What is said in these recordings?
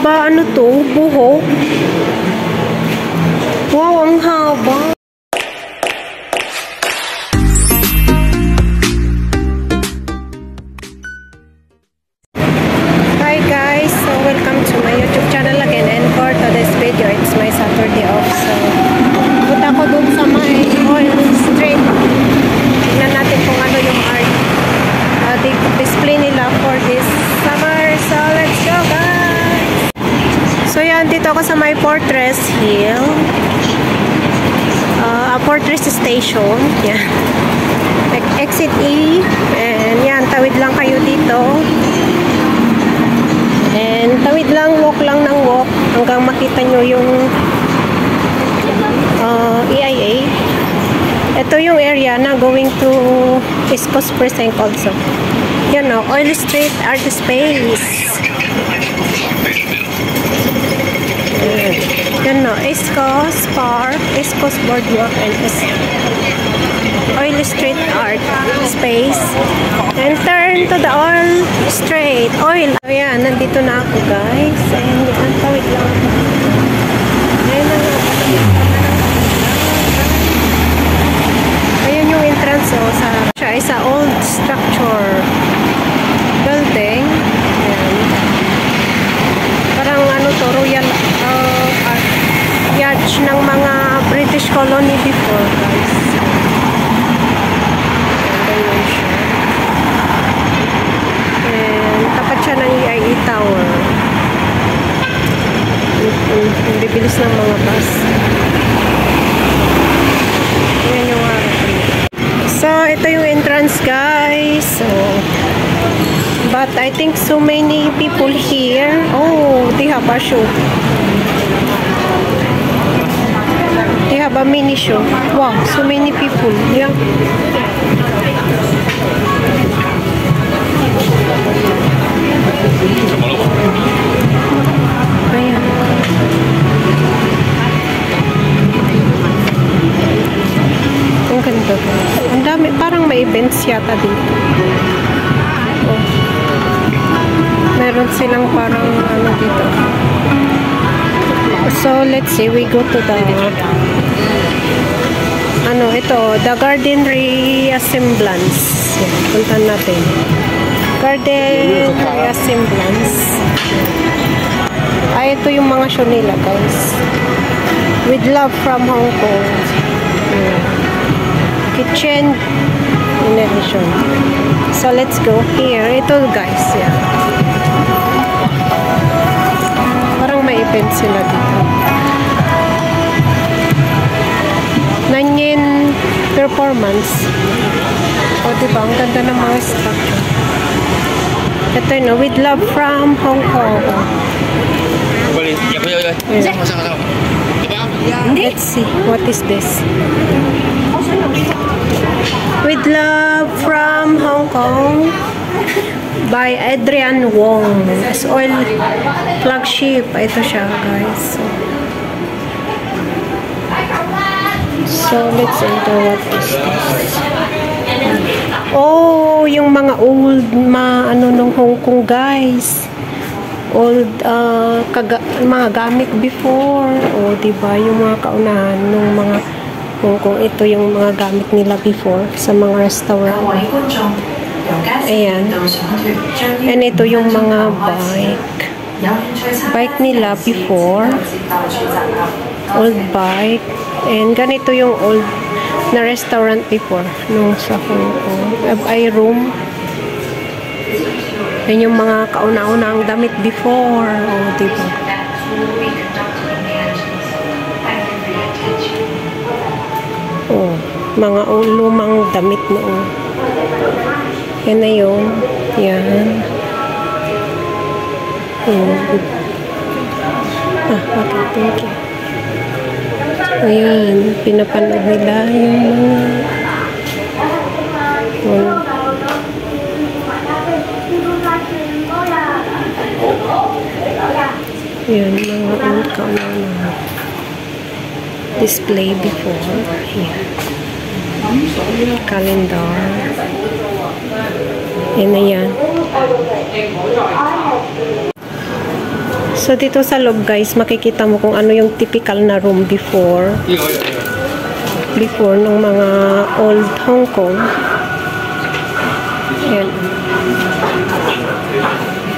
haba, ano to? Buhok? Wow, ang haba. Hi guys, so welcome to my YouTube channel again, and for today's video, it's my Saturday off. So, punta ko dun sa may Oil Street. Tingnan natin kung ano yung art display nila for this summer. So, let's go guys! So, yan, dito ako sa my Fortress Hill. Fortress Station. Yan. Exit E. And yan, tawid lang kayo dito. And tawid lang, walk lang ng walk hanggang makita nyo yung EIA. Ito yung area na going to East Coast Precinct also. Yan o, Oil Street Art Space. Yan o, East Coast Park, East Coast Boardwalk, and Oil Street Art Space. And turn to the Oil Street. Oil. So yan, nandito na ako guys. And yan, tawid lang ako. Ayan na nga. Ayan yung entrance o. Siya ay sa old structure building. Ayan. Parang ano to, royal yacht ng mga British colony before guys. Ayan siya. And tapat siya ng EIA Tower. Yung bibilis ng mga bus. Ayan yung so, ito yung entrance guys. So, but I think so many people here. Oh, they have a show. They have a mini show. Wow, so many people. Yeah. Ayan. Ang ganda ba? Ang dami, parang may events yata dito. Oh. Meron silang parang ano dito. So, let's see, we go to the the garden reassemblance. Yan, puntan natin. Garden reassemblance. Ay, ito yung mga show nila, guys. With love from Hong Kong. Kitchen innovation. So, let's go here. Ito, guys. Yan. Parang may event sila dito. Nanyin performance. O, diba? Ang ganda ng mga structure. Ito yun, with love from Hong Kong. Let's see. What is this? With love from Hong Kong by Adrian Wong. As oil flagship. Ito siya, guys. So, let's enter. What is this? Oh, yung mga old nung Hong Kong, guys. Old mga gamit before. Oh, diba? Yung mga kaunahan ng mga Hong Kong. Ito yung mga gamit nila before sa mga restaurant. Ayan. And ito yung mga bike. Bike nila before. Old bike. And ganito yung old na restaurant before nung sa Hong Kong. Ay, room. Yan yung mga kauna-unang damit before. O, diba? Oh, mga lumang damit noon. Yan na yun. Yan. Oh. Okay, thank you. Ayan, pinapanood nila yung mga yan, mga old kauna display before. Here. Calendar. Yan na yan. So dito sa loob guys, makikita mo kung ano yung typical na room before ng mga old Hong Kong. Yan.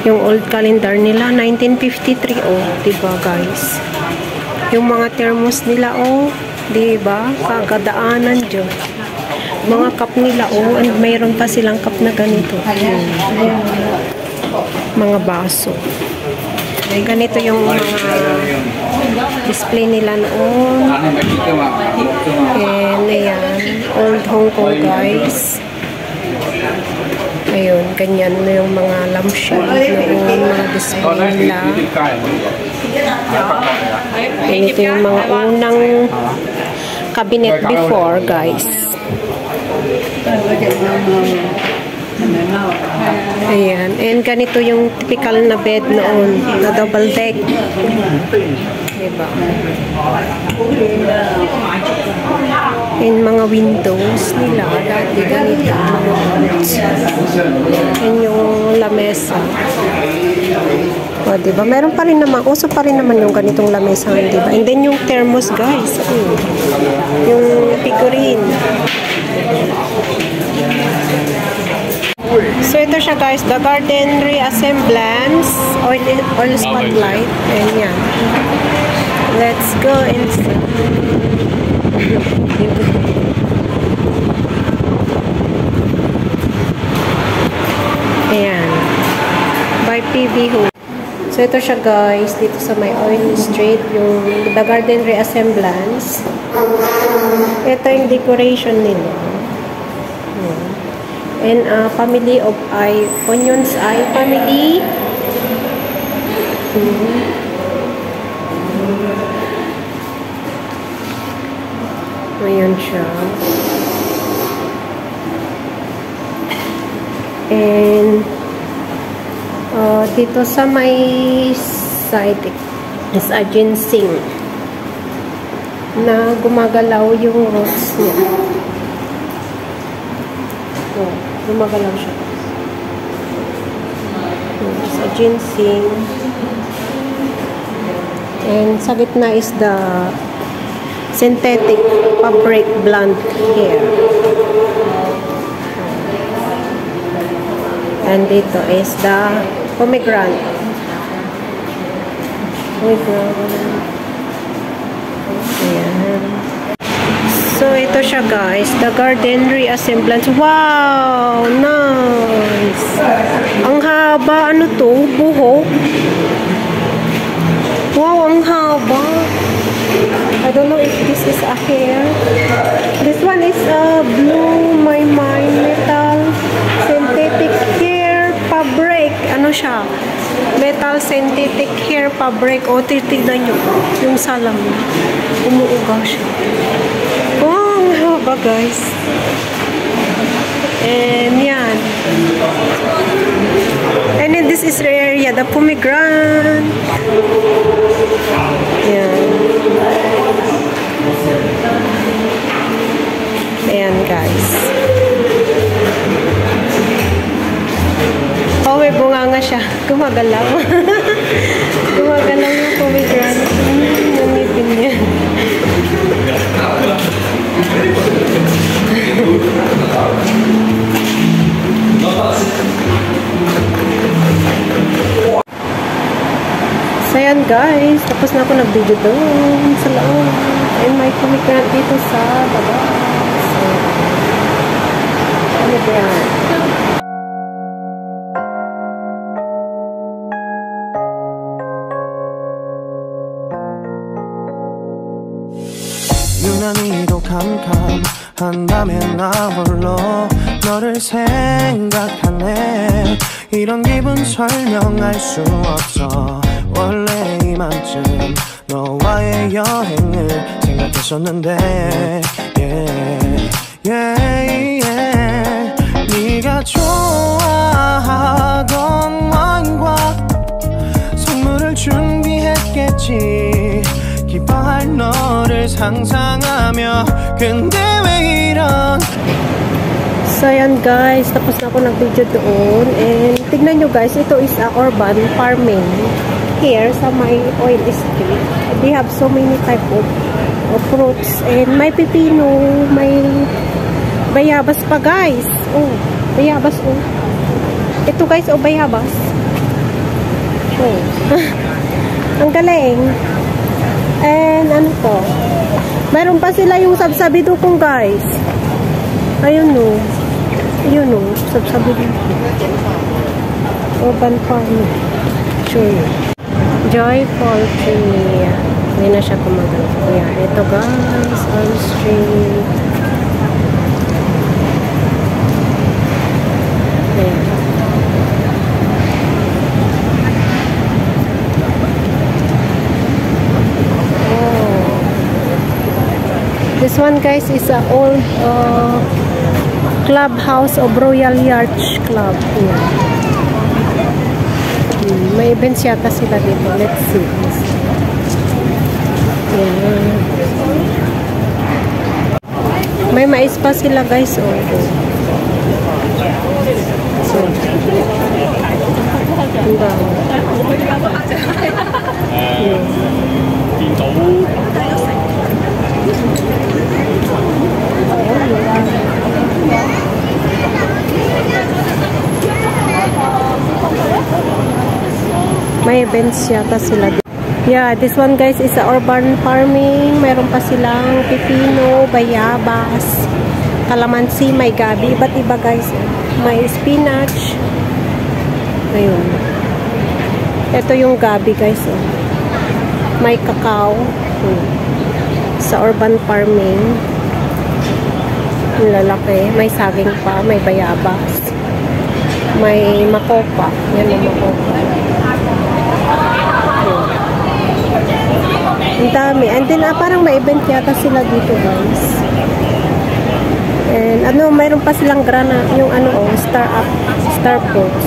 Yung old calendar nila 1953, oh, diba guys? Yung mga thermos nila, oh, diba? Kagadaanan dyan. Mga cup nila, oh, and mayroon pa silang cup na ganito. Mga baso. Ganito yung mga display nila noon. And ayan, old Hong Kong guys. Ayun, ganyan na yung mga lampshade noon, mga display nila. Ganito yung mga unang cabinet before guys. Ayan. And ganito yung typical na bed noon. Na double deck. Diba? And mga windows nila. Dati ganito. And yung lamesa. O, diba? Meron pa rin naman. Uso pa rin naman yung ganitong lamesa. Diba? And then yung thermos guys. Yung figurine. So ito siya guys, the garden reassemblance oil spotlight. And yan. Let's go inside. Ayan. By PB Ho. So ito siya guys, dito sa may oil street, yung the garden reassemblance. Ito yung decoration nila. And family of onions family. Ayan siya. And dito sa may side is a ginseng na gumagalaw yung roots niya. Gumagalaw siya. Sa ginseng. And sa gitna is the synthetic fabric blonde hair. And dito is the pomegranate. Ayan. So, ito siya guys. The garden reassemblance. Wow! Nice! Ang haba. Ano to? Buhok? Wow! Ang haba. I don't know if this is a hair. This one is a blue my mind metal synthetic hair fabric. Ano siya? Metal synthetic hair fabric. O, titignan nyo. Yung salam. Umuuga siya. Wow, ang haba guys. And yan. And then this is the area, the pomegranate. Yan. Ayan guys. Oh, may bunga nga siya. Gumagalaw. Gumagalaw yung pomegranate. Yung ngipin niya. So yan guys, tapos na ako nag-video doon sa loob. And may pomegranate dito sa baba. So, pomegranate. 유난히도 캄캄한 밤에 나 홀로 너를 생각하네. 이런 기분 설명할 수 없어. 원래 이맘쯤 너와의 여행을 생각했었는데 네가 좋아하던 와인과 선물을 준비했겠지. 기뻐할 너를 상상하며 근데 왜 이런. So yan guys, tapos na ako nag-video doon. And tignan nyo guys, ito is urban farming. here sa my oil street, they have so many type of fruits. And may pipino, may bayabas pa guys. Oh, bayabas oh. Ito guys, oh, bayabas. Oh. Ang galing. And ano to? Meron pa sila yung sabsabido kong guys. Ayun no. Ayun no. Sabsabido. Urban farming. Sure. Joyful tree. Hindi na siya kumagal. Yeah, ito guys. On street. Ayan. This one guys is a old clubhouse of Royal Yacht Club. Yeah. May events yata sila dito. Let's see. Yeah. May mais pa sila guys. Oh. So. Yeah. May events yata sila. Yeah, this one guys is a urban farming. Mayroon pa silang pipino, bayabas, kalamansi, may gabi. Iba't iba guys. May spinach. Ayun. Ito yung gabi guys. May kakao. Sa urban farming. Lalaki. May saging pa. May bayabas. May makopa. Yan yung makopa. Ang dami. And then, parang may event yata sila dito, guys. And, mayroon pa silang grana, yung star fruits.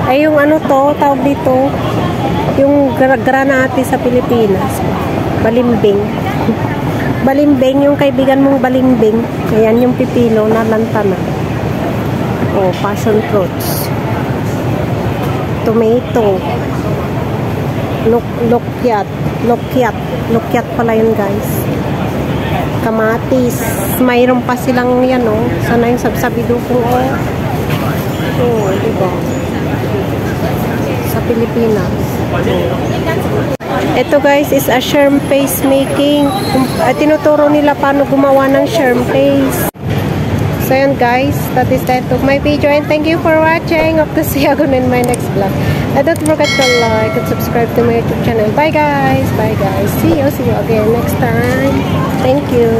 Ay, yung tawag dito, yung granate sa Pilipinas. Balimbing. Balimbing, yung kaibigan mong balimbing. Ayan, yung pipino na lantana. Oh, passion fruits. Tomato. Lokyat pala yun guys. Kamatis. Mayroon pa silang yan oh. Sana yung sabsabido ko oh. Oh, diba? Sa Pilipinas. Ito guys is a shrimp paste making. Tinuturo nila paano gumawa ng shrimp paste. So yun guys, that is the end of my video and thank you for watching. Hope to see you again in my next vlog. And don't forget to like and subscribe to my YouTube channel. Bye guys. Bye guys. See you again next time. Thank you.